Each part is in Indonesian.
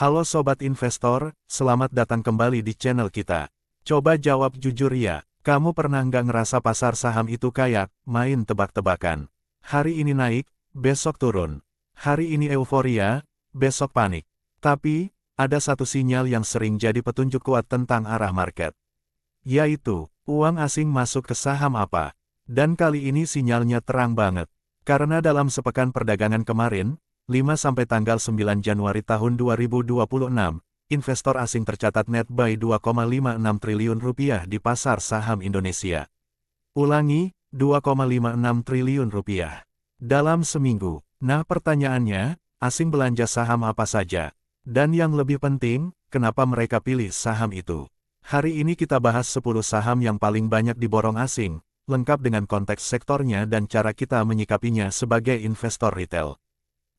Halo Sobat Investor, selamat datang kembali di channel kita. Coba jawab jujur ya, kamu pernah nggak ngerasa pasar saham itu kayak main tebak-tebakan? Hari ini naik, besok turun. Hari ini euforia, besok panik. Tapi, ada satu sinyal yang sering jadi petunjuk kuat tentang arah market. Yaitu, uang asing masuk ke saham apa? Dan kali ini sinyalnya terang banget. Karena dalam sepekan perdagangan kemarin, 5 sampai tanggal 9 Januari tahun 2026, investor asing tercatat net buy 2,56 triliun rupiah di pasar saham Indonesia. Ulangi, 2,56 triliun rupiah. Dalam seminggu. Nah pertanyaannya, asing belanja saham apa saja? Dan yang lebih penting, kenapa mereka pilih saham itu? Hari ini kita bahas 10 saham yang paling banyak diborong asing, lengkap dengan konteks sektornya dan cara kita menyikapinya sebagai investor retail.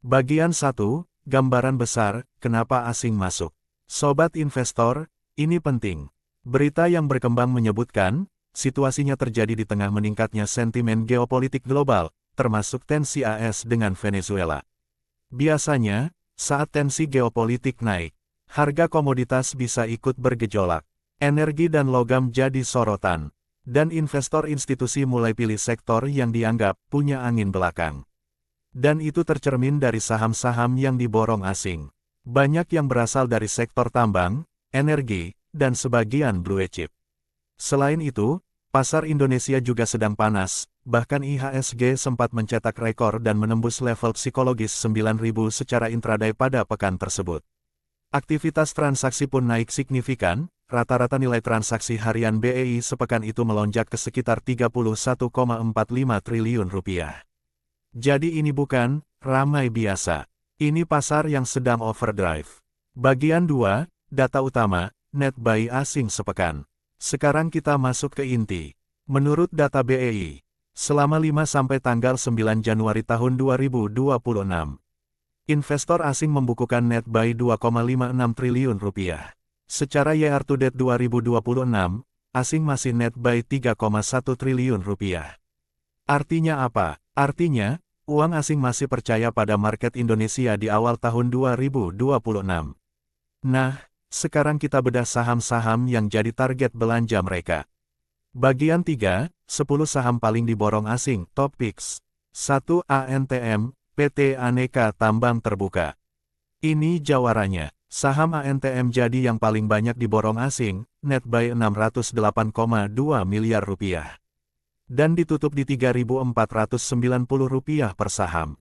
Bagian 1, gambaran besar, kenapa asing masuk. Sobat investor, ini penting. Berita yang berkembang menyebutkan, situasinya terjadi di tengah meningkatnya sentimen geopolitik global, termasuk tensi AS dengan Venezuela. Biasanya, saat tensi geopolitik naik, harga komoditas bisa ikut bergejolak. Energi dan logam jadi sorotan. Dan investor institusi mulai pilih sektor yang dianggap punya angin belakang. Dan itu tercermin dari saham-saham yang diborong asing. Banyak yang berasal dari sektor tambang, energi, dan sebagian blue chip. Selain itu, pasar Indonesia juga sedang panas, bahkan IHSG sempat mencetak rekor dan menembus level psikologis 9.000 secara intraday pada pekan tersebut. Aktivitas transaksi pun naik signifikan, rata-rata nilai transaksi harian BEI sepekan itu melonjak ke sekitar 31,45 triliun rupiah. Jadi ini bukan ramai biasa. Ini pasar yang sedang overdrive. Bagian 2, data utama, net buy asing sepekan. Sekarang kita masuk ke inti. Menurut data BEI, selama 5 sampai tanggal 9 Januari tahun 2026, investor asing membukukan net buy 2,56 triliun rupiah. Secara year to date 2026, asing masih net buy 3,1 triliun rupiah. Artinya apa? Artinya, uang asing masih percaya pada market Indonesia di awal tahun 2026. Nah, sekarang kita bedah saham-saham yang jadi target belanja mereka. Bagian 3, 10 saham paling diborong asing, top picks. 1. ANTM, PT Aneka Tambang Terbuka. Ini jawarannya. Saham ANTM jadi yang paling banyak diborong asing, net buy 608,2 miliar rupiah. Dan ditutup di Rp3.490 per saham.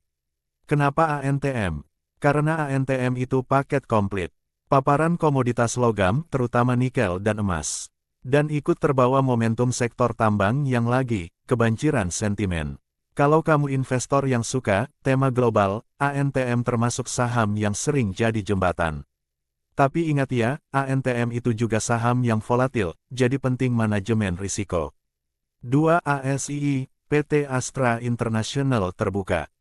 Kenapa ANTM? Karena ANTM itu paket komplit. Paparan komoditas logam, terutama nikel dan emas. Dan ikut terbawa momentum sektor tambang yang lagi kebanjiran sentimen. Kalau kamu investor yang suka tema global, ANTM termasuk saham yang sering jadi jembatan. Tapi ingat ya, ANTM itu juga saham yang volatil, jadi penting manajemen risiko. 2. ASII, PT Astra International Terbuka.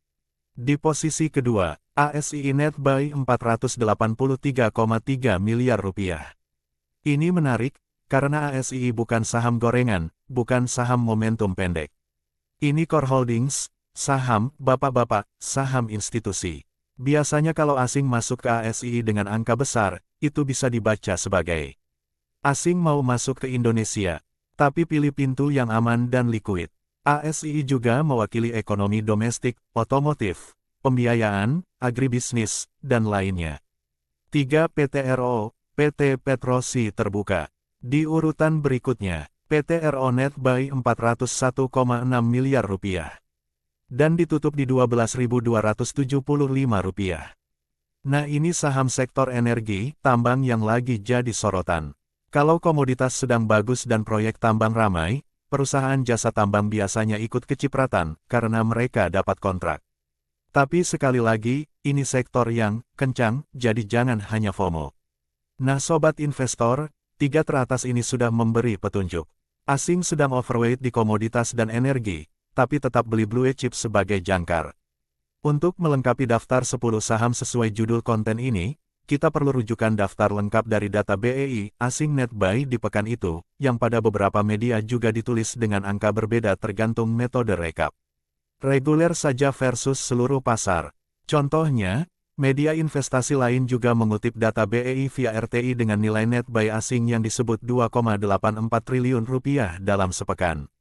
Di posisi kedua, ASII net buy 483,3 miliar rupiah. Ini menarik, karena ASII bukan saham gorengan, bukan saham momentum pendek. Ini core holdings, saham, bapak-bapak, saham institusi. Biasanya kalau asing masuk ke ASII dengan angka besar, itu bisa dibaca sebagai asing mau masuk ke Indonesia. Tapi pilih pintu yang aman dan likuid. ASII juga mewakili ekonomi domestik, otomotif, pembiayaan, agribisnis, dan lainnya. 3. PTRO, PT Petrosi Terbuka. Di urutan berikutnya, PTRO net buy 401,6 miliar rupiah. Dan ditutup di Rp12.275. Nah ini saham sektor energi, tambang yang lagi jadi sorotan. Kalau komoditas sedang bagus dan proyek tambang ramai, perusahaan jasa tambang biasanya ikut kecipratan karena mereka dapat kontrak. Tapi sekali lagi, ini sektor yang kencang, jadi jangan hanya FOMO. Nah sobat investor, 3 teratas ini sudah memberi petunjuk. Asing sedang overweight di komoditas dan energi, tapi tetap beli blue chip sebagai jangkar. Untuk melengkapi daftar 10 saham sesuai judul konten ini, kita perlu rujukan daftar lengkap dari data BEI, asing net buy di pekan itu, yang pada beberapa media juga ditulis dengan angka berbeda tergantung metode rekap. Reguler saja versus seluruh pasar. Contohnya, Media investasi lain juga mengutip data BEI via RTI dengan nilai net buy asing yang disebut 2,84 triliun rupiah dalam sepekan.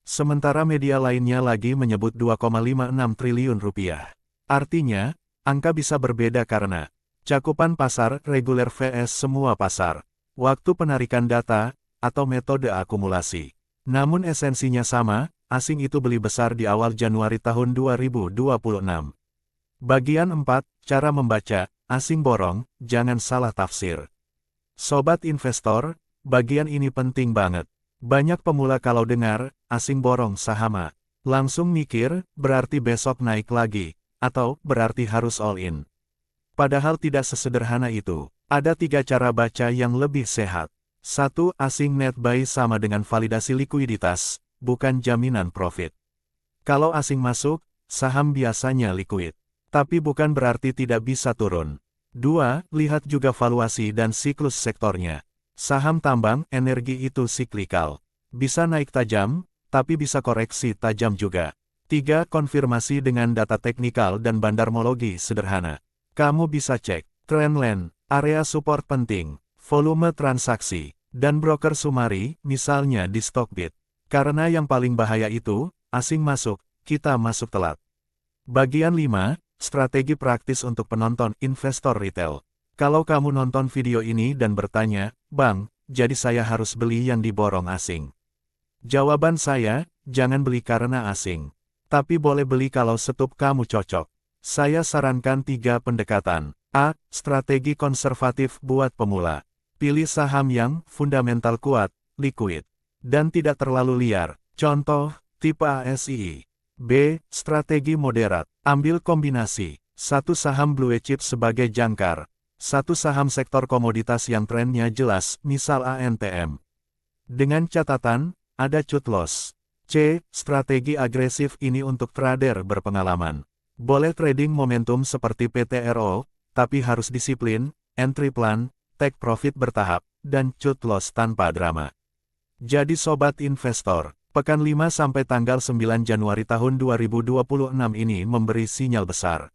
Sementara media lainnya lagi menyebut 2,56 triliun rupiah. Artinya, angka bisa berbeda karena cakupan pasar reguler vs semua pasar, waktu penarikan data, atau metode akumulasi. Namun esensinya sama, asing itu beli besar di awal Januari tahun 2026. Bagian 4, cara membaca, asing borong, jangan salah tafsir. Sobat investor, bagian ini penting banget. Banyak pemula kalau dengar, asing borong saham, langsung mikir, berarti besok naik lagi, atau berarti harus all in. Padahal tidak sesederhana itu. Ada 3 cara baca yang lebih sehat. 1. Asing net buy sama dengan validasi likuiditas, bukan jaminan profit. Kalau asing masuk, saham biasanya liquid. Tapi bukan berarti tidak bisa turun. 2. Lihat juga valuasi dan siklus sektornya. Saham tambang, energi itu siklikal. Bisa naik tajam, tapi bisa koreksi tajam juga. 3. Konfirmasi dengan data teknikal dan bandarmologi sederhana. Kamu bisa cek trendline, area support penting, volume transaksi, dan broker sumari, misalnya di Stockbit. Karena yang paling bahaya itu, asing masuk, kita masuk telat. Bagian 5. Strategi praktis untuk penonton investor retail. Kalau kamu nonton video ini dan bertanya, "Bang, jadi saya harus beli yang diborong asing?" Jawaban saya, jangan beli karena asing. Tapi boleh beli kalau setup kamu cocok. Saya sarankan 3 pendekatan. A. Strategi konservatif buat pemula. Pilih saham yang fundamental kuat, liquid, dan tidak terlalu liar. Contoh, tipe ASI. B. Strategi moderat. Ambil kombinasi. 1 saham blue chip sebagai jangkar. 1 saham sektor komoditas yang trennya jelas, misal ANTM. Dengan catatan, ada cut loss. C. Strategi agresif ini untuk trader berpengalaman. Boleh trading momentum seperti PTRO, tapi harus disiplin, entry plan, take profit bertahap, dan cut loss tanpa drama. Jadi sobat investor, pekan 5 sampai tanggal 9 Januari tahun 2026 ini memberi sinyal besar.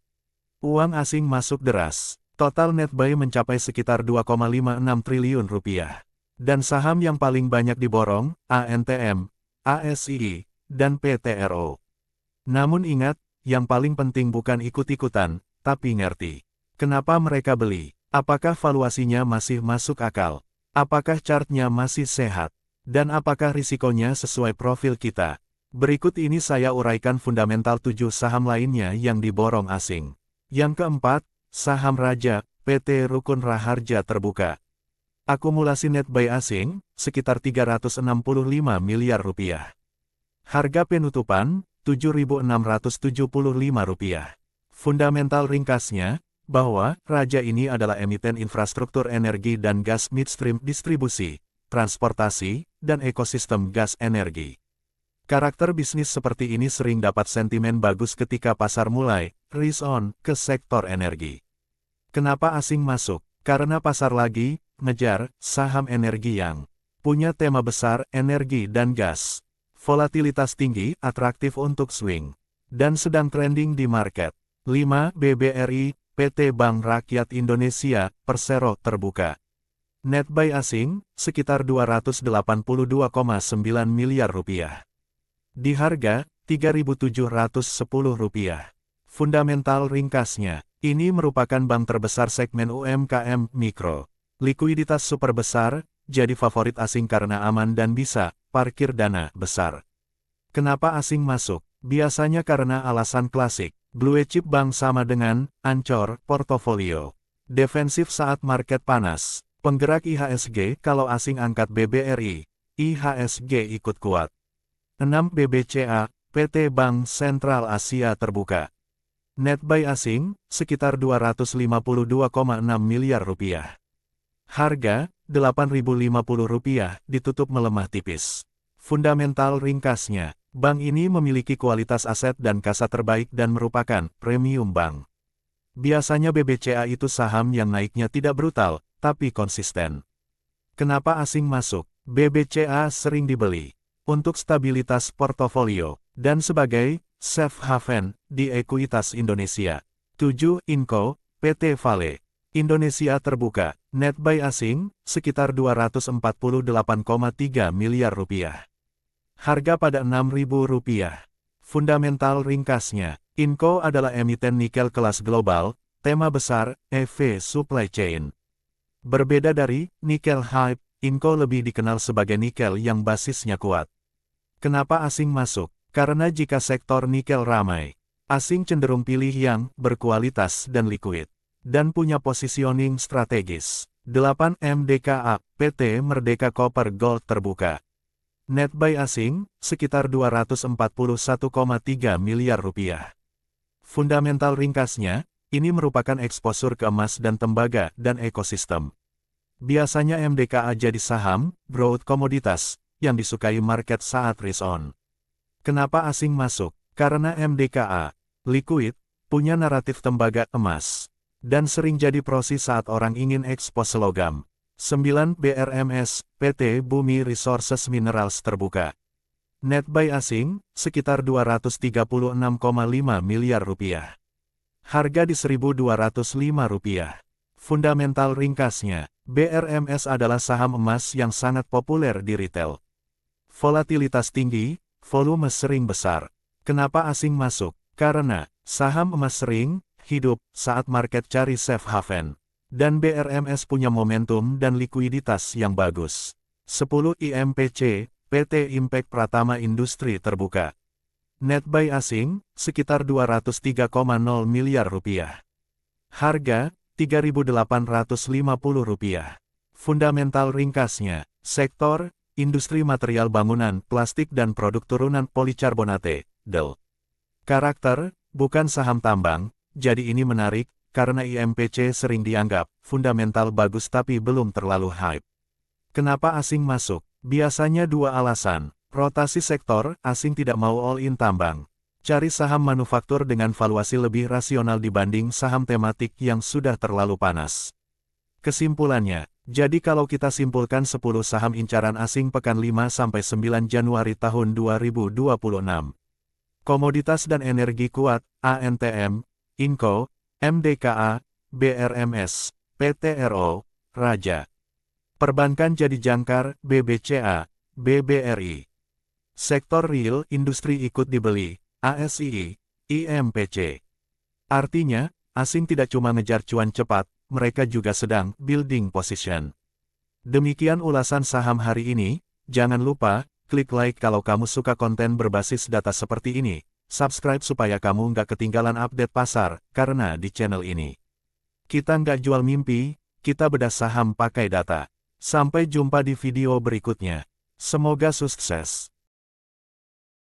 Uang asing masuk deras. Total net buy mencapai sekitar 2,56 triliun rupiah. Dan saham yang paling banyak diborong, ANTM, ASI, dan PTRO. Namun ingat, yang paling penting bukan ikut-ikutan, tapi ngerti. Kenapa mereka beli? Apakah valuasinya masih masuk akal? Apakah chartnya masih sehat? Dan apakah risikonya sesuai profil kita? Berikut ini saya uraikan fundamental 7 saham lainnya yang diborong asing. Yang keempat, saham raja, PT Rukun Raharja Terbuka. Akumulasi net buy asing, sekitar 365 miliar rupiah. Harga penutupan, Rp7.675. Fundamental ringkasnya, bahwa raja ini adalah emiten infrastruktur energi dan gas midstream distribusi, transportasi, dan ekosistem gas energi. Karakter bisnis seperti ini sering dapat sentimen bagus ketika pasar mulai risk on ke sektor energi. Kenapa asing masuk? Karena pasar lagi ngejar saham energi yang punya tema besar energi dan gas. Volatilitas tinggi, atraktif untuk swing, dan sedang trending di market. 5. BBRI, PT Bank Rakyat Indonesia, Persero Terbuka. Net buy asing, sekitar 282,9 miliar rupiah. Di harga, Rp3.710. Fundamental ringkasnya, ini merupakan bank terbesar segmen UMKM Mikro. Likuiditas super besar, jadi favorit asing karena aman dan bisa parkir dana besar. Kenapa asing masuk? Biasanya karena alasan klasik. Blue chip bank sama dengan ancor portofolio. Defensif saat market panas. Penggerak IHSG kalau asing angkat BBRI, IHSG ikut kuat. 6. BBCA, PT Bank Sentral Asia Terbuka. Net buy asing, sekitar Rp252,6 miliar. Harga, Rp8.050, ditutup melemah tipis. Fundamental ringkasnya, bank ini memiliki kualitas aset dan kasa terbaik dan merupakan premium bank. Biasanya BBCA itu saham yang naiknya tidak brutal, tapi konsisten. Kenapa asing masuk? BBCA sering dibeli untuk stabilitas portofolio dan sebagai safe haven di ekuitas Indonesia. 7. Inco, PT Vale. Indonesia terbuka, net buy asing, sekitar 248,3 miliar rupiah. Harga pada Rp6.000. Fundamental ringkasnya, Inco adalah emiten nikel kelas global, tema besar, EV supply chain. Berbeda dari nikel hype, Inco lebih dikenal sebagai nikel yang basisnya kuat. Kenapa asing masuk? Karena jika sektor nikel ramai, asing cenderung pilih yang berkualitas dan liquid, dan punya positioning strategis. 8 MDKA, PT Merdeka Copper Gold terbuka. Net buy asing, sekitar 241,3 miliar rupiah. Fundamental ringkasnya, ini merupakan eksposur ke emas dan tembaga dan ekosistem. Biasanya MDKA jadi saham, broad komoditas, yang disukai market saat risk on. Kenapa asing masuk? Karena MDKA, liquid, punya naratif tembaga emas, dan sering jadi prosi saat orang ingin ekspos logam. 9 BRMS, PT Bumi Resources Minerals terbuka. Net buy asing, sekitar 236,5 miliar rupiah. Harga di Rp1.205. Fundamental ringkasnya, BRMS adalah saham emas yang sangat populer di retail. Volatilitas tinggi, volume sering besar. Kenapa asing masuk? Karena saham emas sering hidup saat market cari safe haven. Dan BRMS punya momentum dan likuiditas yang bagus. 10 IMPC, PT Impact Pratama Industri terbuka. Net buy asing, sekitar 203,0 miliar rupiah. Harga, Rp3.850. Fundamental ringkasnya, sektor, industri material bangunan, plastik dan produk turunan polikarbonate, DEL. Karakter, bukan saham tambang, jadi ini menarik, karena IMPC sering dianggap fundamental bagus tapi belum terlalu hype. Kenapa asing masuk? Biasanya dua alasan. Rotasi sektor, asing tidak mau all-in tambang. Cari saham manufaktur dengan valuasi lebih rasional dibanding saham tematik yang sudah terlalu panas. Kesimpulannya, jadi kalau kita simpulkan 10 saham incaran asing pekan 5-9 Januari tahun 2026. Komoditas dan energi kuat, ANTM, Inco, MDKA, BRMS, PTRO, Raja. Perbankan jadi jangkar, BBCA, BBRI. Sektor real, industri ikut dibeli, ASI, IMPC. Artinya, asing tidak cuma ngejar cuan cepat, mereka juga sedang building position. Demikian ulasan saham hari ini, jangan lupa, klik like kalau kamu suka konten berbasis data seperti ini. Subscribe supaya kamu nggak ketinggalan update pasar, karena di channel ini kita nggak jual mimpi, kita bedah saham pakai data. Sampai jumpa di video berikutnya. Semoga sukses.